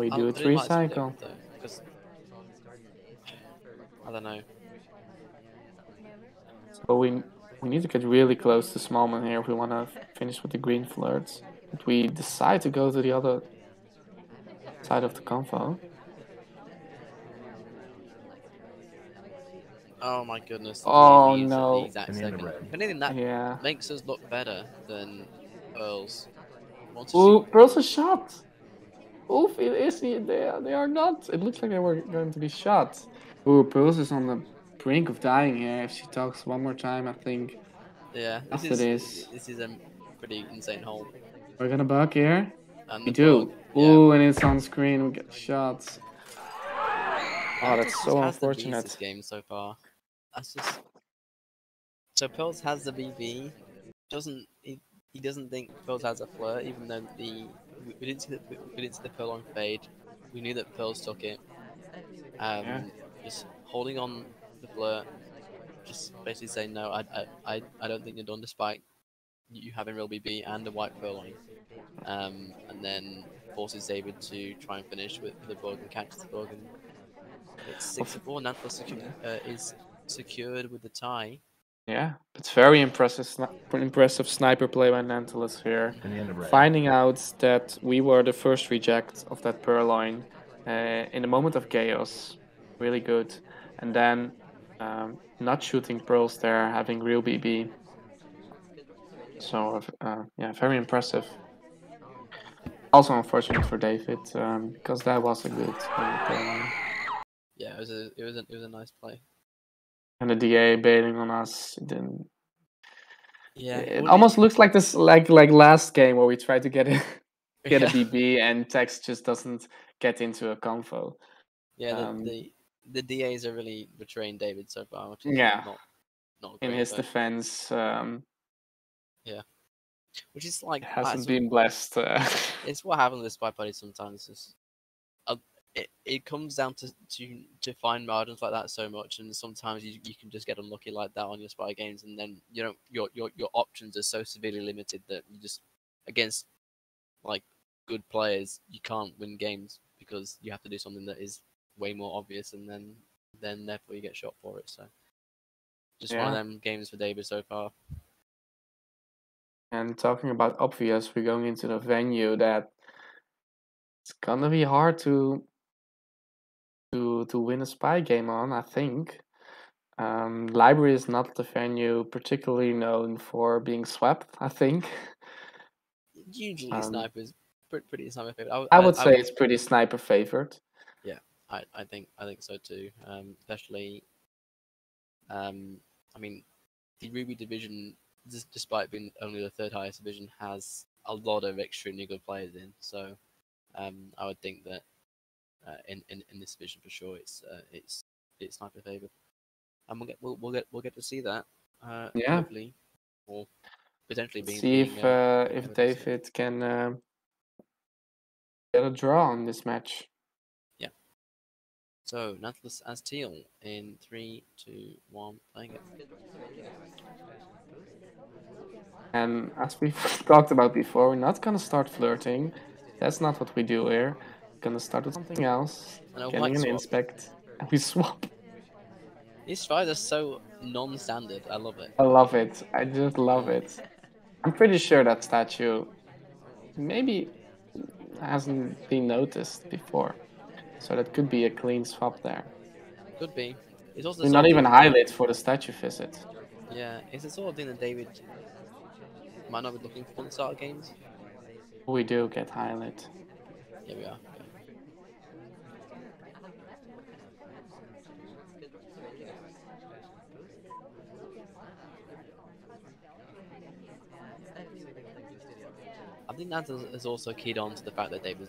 We do a 3 cycle. I don't know. So we need to get really close to Smallman here if we want to finish with the green flirts. But we decide to go to the other side of the convo. Oh my goodness. Oh no. The exact second. If anything, that makes us look better than Pearls. Ooh, Pearls a shot! Oof, it is. They are not. It looks like they were going to be shot. Ooh, Pearls is on the brink of dying here. If she talks one more time, I think. Yeah, this is a pretty insane hole. We're gonna buck here. And we do. Ooh, and it's on screen. We get shots. Oh, that's so unfortunate. This game so far. That's just. So Pearls has the BB. He doesn't think Pearls has a flirt, even though we didn't see the Pearl fade. We knew that Pearls took it. Just holding on the flirt, just basically saying no. I don't think you're done, despite you having real BB and a white Pearline. And then forces David to try and finish with the bug and catch the bug. And it's 6-4. Nanthelas is secured with the tie. Yeah, it's very impressive sniper play by Nanthelas here. Finding out that we were the first reject of that purloin in the moment of chaos. Really good. And then not shooting Pearls there, having real BB. So, yeah, very impressive. Also unfortunate for David, because that was a good purloin. Yeah, it was a nice play. And the DA bailing on us. Yeah, it almost looks like this, like last game where we tried to get a BB and Tex just doesn't get into a convo. Yeah, the DAs are really betraying David so far, which is not great, in his defense. Yeah, which is like hasn't been blessed. It's what happens with SpyParty sometimes. it comes down to fine margins like that so much, and sometimes you can just get unlucky like that on your spy games, and then your options are so severely limited that you just against like good players you can't win games because you have to do something that is way more obvious, and then therefore you get shot for it. So just one of them games for David so far. And talking about obvious, we're going into the venue that it's gonna be hard to win a spy game on, I think. Library is not the venue particularly known for being swept, I think. Usually snipers pretty sniper favorite. I would say it's pretty sniper favored. Yeah, I think so too. Especially, I mean, the Ruby division, despite being only the third highest division, has a lot of extremely good players in. So, I would think that in this division for sure, it's sniper favored, and we'll get to see that. Hopefully, or potentially being. See if David can get a draw on this match. Yeah. So Nanthelas as Teal in 3, 2, 1, playing it. And as we've talked about before, we're not gonna start flirting. That's not what we do here. We're gonna start with something else, getting an inspect, and we swap. These tries are so non-standard. I love it. I love it. I just love it. I'm pretty sure that statue maybe hasn't been noticed before, so that could be a clean swap there. Could be. It's also not even highlight for the statue visit. Yeah, it's the sort of thing that David might not be looking for in the start of games. We do get highlight. Here we are. Okay. I think that is also keyed on to the fact that David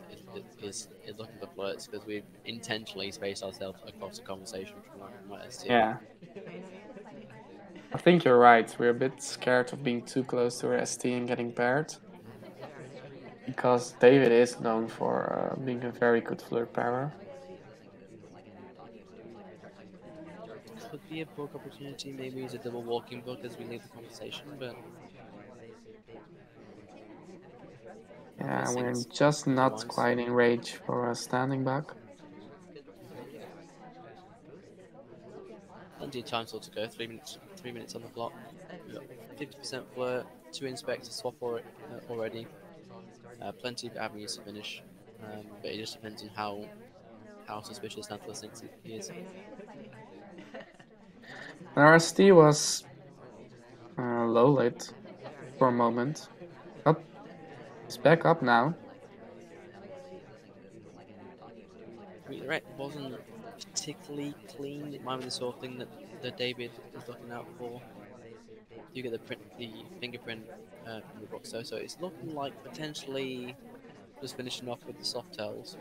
is looking for flirts because we've intentionally spaced ourselves across the conversation from our ST. Yeah. I think you're right. We're a bit scared of being too close to our ST and getting paired. Because David is known for being a very good flirt pairer. Could be a book opportunity, maybe it's a double walking book as we leave the conversation, but... Yeah, we're just not quite in range for a standing back. Plenty of time still to go, 3 minutes on the clock. 50% flirt, 2 inspects to swap for it already. Plenty of avenues to finish, but it just depends on how suspicious Nanthelas thinks he is. Our ST was low lit for a moment. But it's back up now. The rec wasn't particularly clean. It might be the sort of thing that David is looking out for. You get the fingerprint from the box, so it's looking like potentially just finishing off with the soft tails.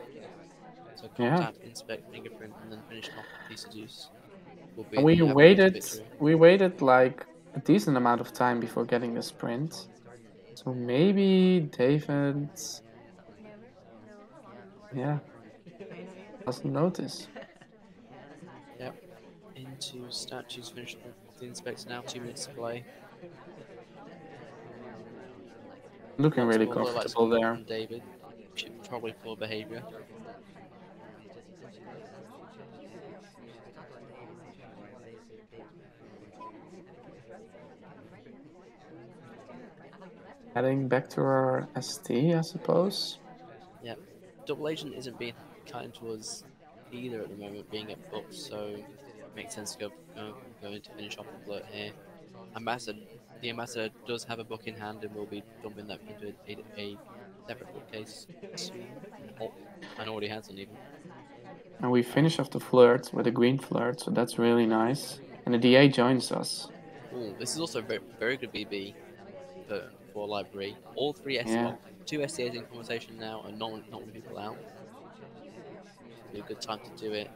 So contact, inspect, fingerprint, and then finishing off with the seduce. And we waited like a decent amount of time before getting the sprint. So maybe David, doesn't notice. Yep. Into statues, finished the inspector now, 2 minutes to play. Looking really comfortable there. David, probably poor behavior. Heading back to our ST, I suppose. Yeah, Double Agent isn't being kind to us either at the moment, being at books, so it makes sense to go in to finish off the flirt here. The ambassador does have a book in hand and will be dumping that into a separate bookcase soon, and already has one even. And we finish off the flirt with a green flirt, so that's really nice. And the DA joins us. Ooh, this is also very, very good BB for library. All 3 STAs, 2 STAs in conversation now, and not many people out. It'll be a good time to do it.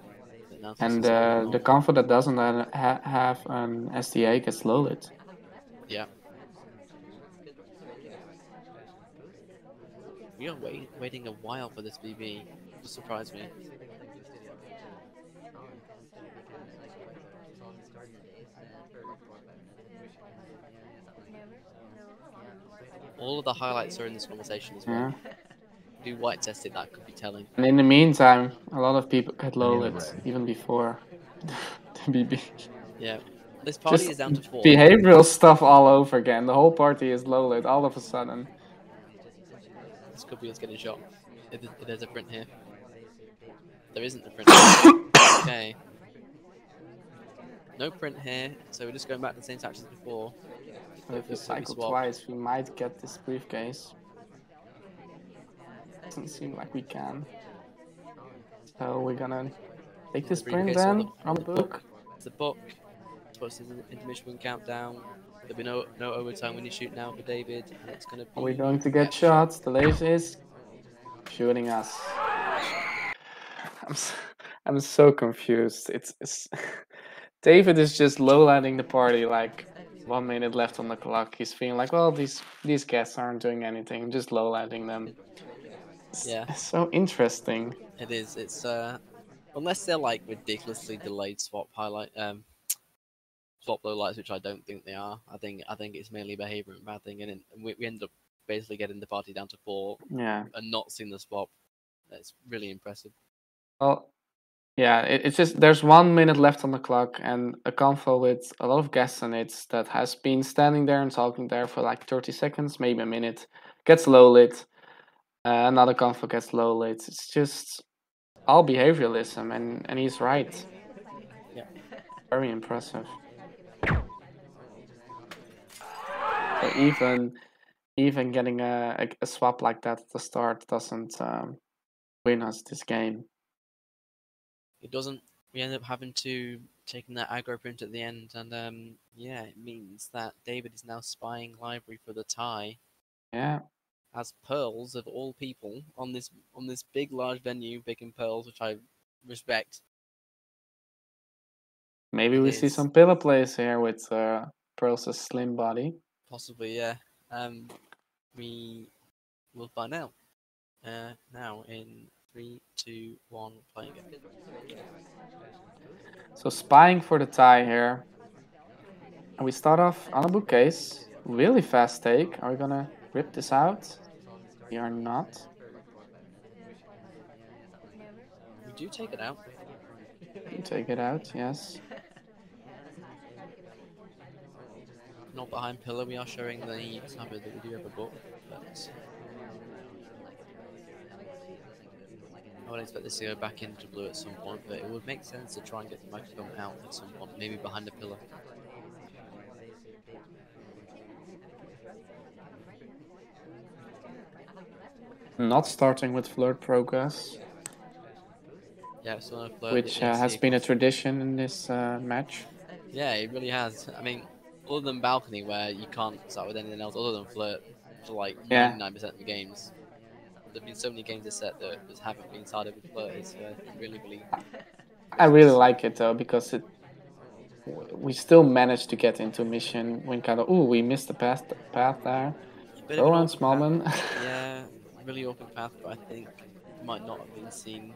And the comfort that doesn't have an STA gets low lit. Yeah. We are waiting a while for this BB. It surprised me. All of the highlights are in this conversation as well. Do white test it, that could be telling. And in the meantime, a lot of people get low lit even before the BB. Yeah. This party Just is down to 4. behavioral stuff all over again. The whole party is low lit all of a sudden. This could be us getting shot. If there's a print here. There isn't a print here. Okay. No print here, so we're just going back to the same tactics as before. So if we cycle twice, we might get this briefcase. Doesn't seem like we can. So we're gonna take this print then on the book. It's the book. What's the intermission win countdown? There'll be no overtime when you shoot now for David, and it's gonna be. Are we going to get shots? The laser is shooting us. I'm so confused. It's David is just low lighting the party like 1 minute left on the clock. He's feeling like, well, these guests aren't doing anything. I'm just low lighting them. It's so interesting. It is. It's unless they're like ridiculously delayed swap swap low lights, which I don't think they are. I think it's mainly behavior and bad thing, and we end up basically getting the party down to 4. Yeah. And not seeing the swap. That's really impressive. Well, yeah, it's just there's 1 minute left on the clock, and a convo with a lot of guests on it that has been standing there and talking there for like 30 seconds, maybe a minute, gets low lit. Another convo gets low lit. It's just all behavioralism, and he's right. Yeah. Very impressive. So even getting a swap like that at the start doesn't win us this game. It doesn't. We end up having to taking that aggro print at the end, and yeah, it means that David is now spying library for the tie. Yeah. As pearls of all people on this big large venue picking pearls, which I respect. Maybe we see some pillar plays here with Pearl's slim body. Possibly, yeah. We will find out now in 3, 2, 1, playing it. So spying for the tie here. And we start off on a bookcase. Really fast take. Are we gonna rip this out? We are not. We do take it out. We take it out, yes. Not behind pillar, we are showing the snapper that we do have a book, but I would expect this to go back into blue at some point, but it would make sense to try and get the microphone out at some point, maybe behind a pillar. Not starting with flirt progress. Yeah, still no flirt. Which has been a tradition in this match. Yeah, it really has. I mean, other than balcony, where you can't start with anything else other than flirt for like 99% of the games. There've been so many games this set that just haven't been started with flirt. It's really. I really like it though, because we still managed to get into mission when kind of we missed the path there. Go on, Smallman. Yeah, really awkward path, but I think it might not have been seen.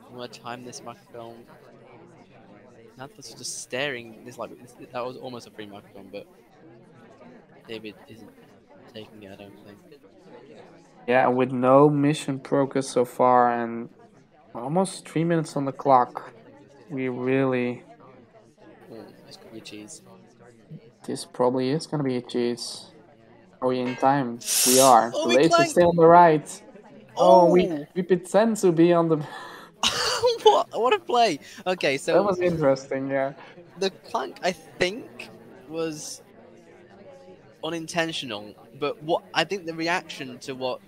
I'm gonna time this microphone. Nanthelas was just staring. That was almost a free microphone, but David isn't taking it, I don't think. Yeah, with no mission progress so far and almost 3 minutes on the clock, we really. This could be a cheese. This probably is gonna be a cheese. Are we in time? We are. Oh, the laser is still on the right. We pretend to be on the. What a play! Okay, so that was interesting. Yeah. The clank, I think, was unintentional, but what I think the reaction to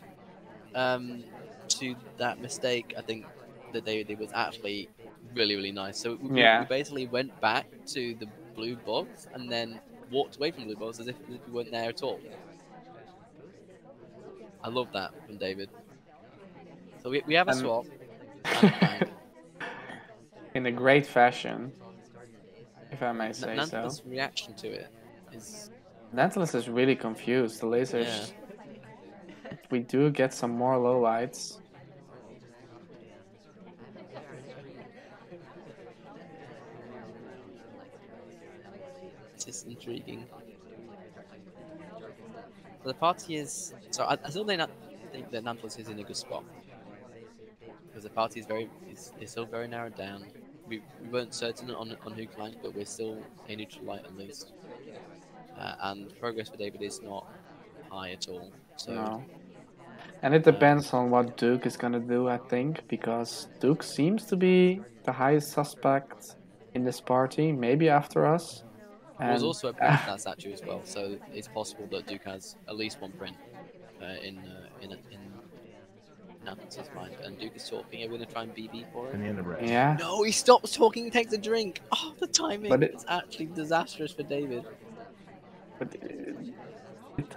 to that mistake, I think that David did was actually really nice. So we basically went back to the blue box and then walked away from the blue box as if we weren't there at all. I love that from David. So we have a swap. In a great fashion, if I may say so. Nanthelas' reaction to it is. Nanthelas is really confused. The lasers. Yeah. We do get some more lowlights. It's intriguing. But the party is so I still think that Nanthelas is in a good spot because the party is still very narrowed down. We weren't certain on who clanked, but we're still a neutral light at least. And progress for David is not high at all. So No. And it depends on what Duke is gonna do, I think, because Duke seems to be the highest suspect in this party, maybe after us. there was And also a print of that statue as well, so it's possible that Duke has at least one print in Nanthelas' mind. And Duke is talking. Are we gonna try and BB for it? yeah, No, he stops talking and takes a drink. Oh, the timing But is actually disastrous for David. but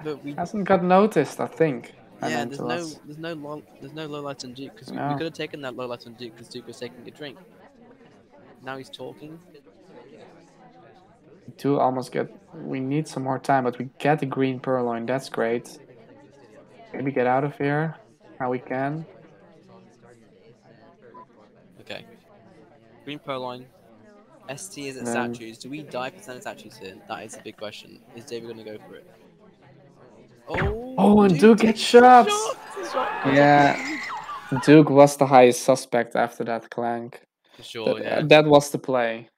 But we hasn't got noticed, I think. by yeah, there's Nanthelas. no low light on Duke because we No. could have taken that low light on Duke because Duke was taking a drink. Now he's talking. Do almost get. We need some more time, but we get the green purloin. That's great. Maybe get out of here. How we can. Okay. Green purloin. ST is at Then- statues. Do we die for standing statues here? That is the big question. Is David gonna go for it? Oh. Oh, and Duke gets shot. The shot goes Yeah. Duke was the highest suspect after that clank. for sure. Yeah. That was the play.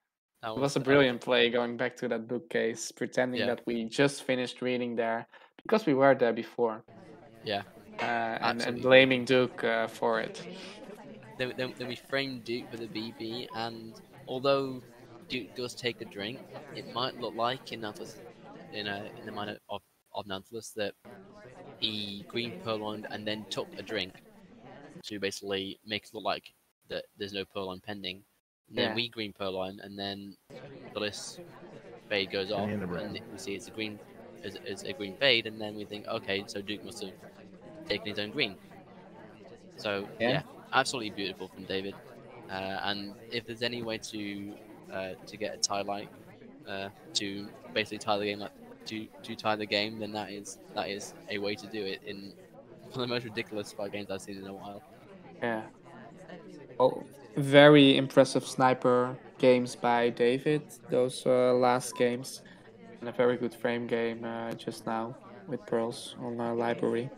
That It was a brilliant play going back to that bookcase, pretending Yeah. that we just finished reading there because we were there before. Yeah. And Absolutely. blaming Duke for it. Then we frame Duke with a BB, and although Duke does take a drink, it might look like in Nanthelas, in the mind of Nanthelas that he green purloined and then took a drink to basically make it look like that there's no purloin pending. And then Yeah. we green purloin, and then the list fade goes off, and we see it's a green fade, and then we think, okay, so Duke must have taken his own green. So yeah, absolutely beautiful from David. And if there's any way to get a tie like to basically tie the game like to tie the game, then that is a way to do it in one of the most ridiculous spy games I've seen in a while. Yeah. Oh, very impressive sniper games by David. Those last games, and a very good frame game just now with pearls on library.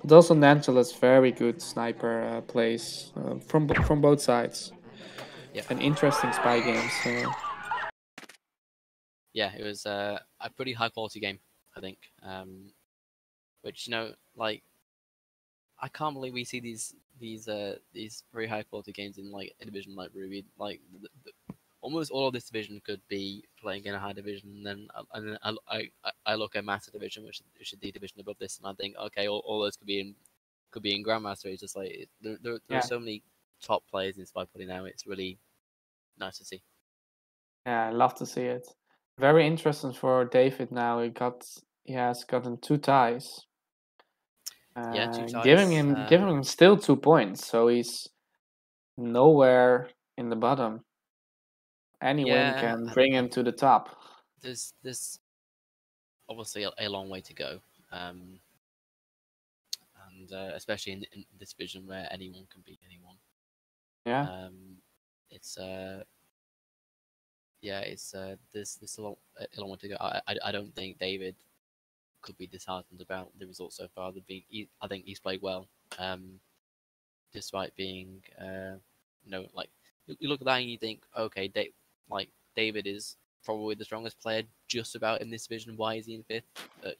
But also Nanthelas, very good sniper plays from both sides. Yeah. And interesting spy games. Yeah, it was a pretty high quality game, I think. Which like I can't believe we see these very high quality games in like a division like Ruby. Like almost all of this division could be playing in a high division, and then I look at Master Division, which is the division above this, and I think, okay, all those could be in Grandmaster. It's just like there are so many top players in SpyParty now. It's really nice to see. Yeah, I love to see it. Very interesting for David now. He has gotten 2 ties. 2 ties. Giving him still 2 points, so he's nowhere in the bottom. Any win can bring him to the top. There's obviously a long way to go, and especially in this division where anyone can beat anyone. Yeah. It's there's a long way to go. I don't think David could be disheartened about the results so far. I think he's played well, despite being like you look at that and you think, okay, David is probably the strongest player just about in this division. Why is he in 5th? But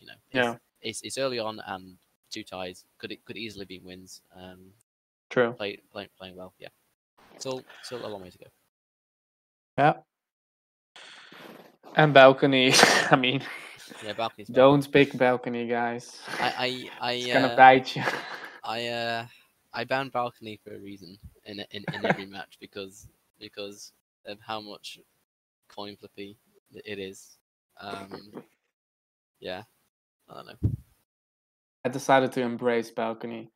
it's early on, and 2 ties could easily be wins. True. Playing well, yeah. Still a long way to go. Yeah. And balcony. I mean, yeah, balcony's don't pick balcony, guys. It's gonna bite you. I banned balcony for a reason in every match because of how much coin flippy it is. Yeah, I don't know. I decided to embrace balcony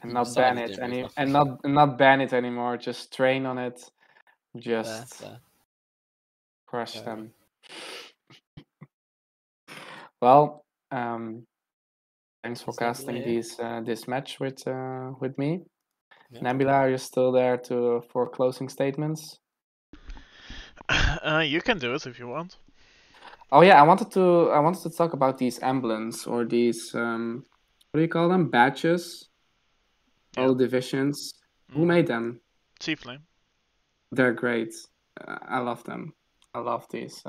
and not ban it not ban it anymore. Just train on it. Just crush them. Well, thanks for casting this match with me. Yeah. Nebula, are you still there for closing statements? You can do it if you want. Oh yeah, I wanted to talk about these emblems or these what do you call them? Badges. All Yeah. the divisions. Who Mm. made them? Tiefling. They're great. I love them. I love these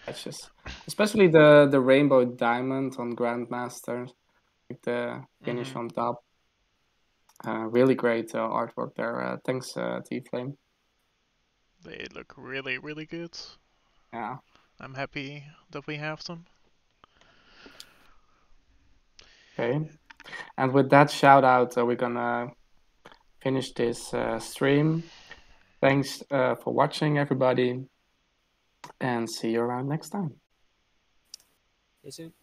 badges, especially the rainbow diamond on Grandmaster, like the finish Mhm. on top. Really great artwork there. Thanks, T-Flame. They look really, really good. Yeah. I'm happy that we have them. Okay. And with that shout out, we're gonna finish this stream. Thanks for watching, everybody, and see you around next time. See you soon.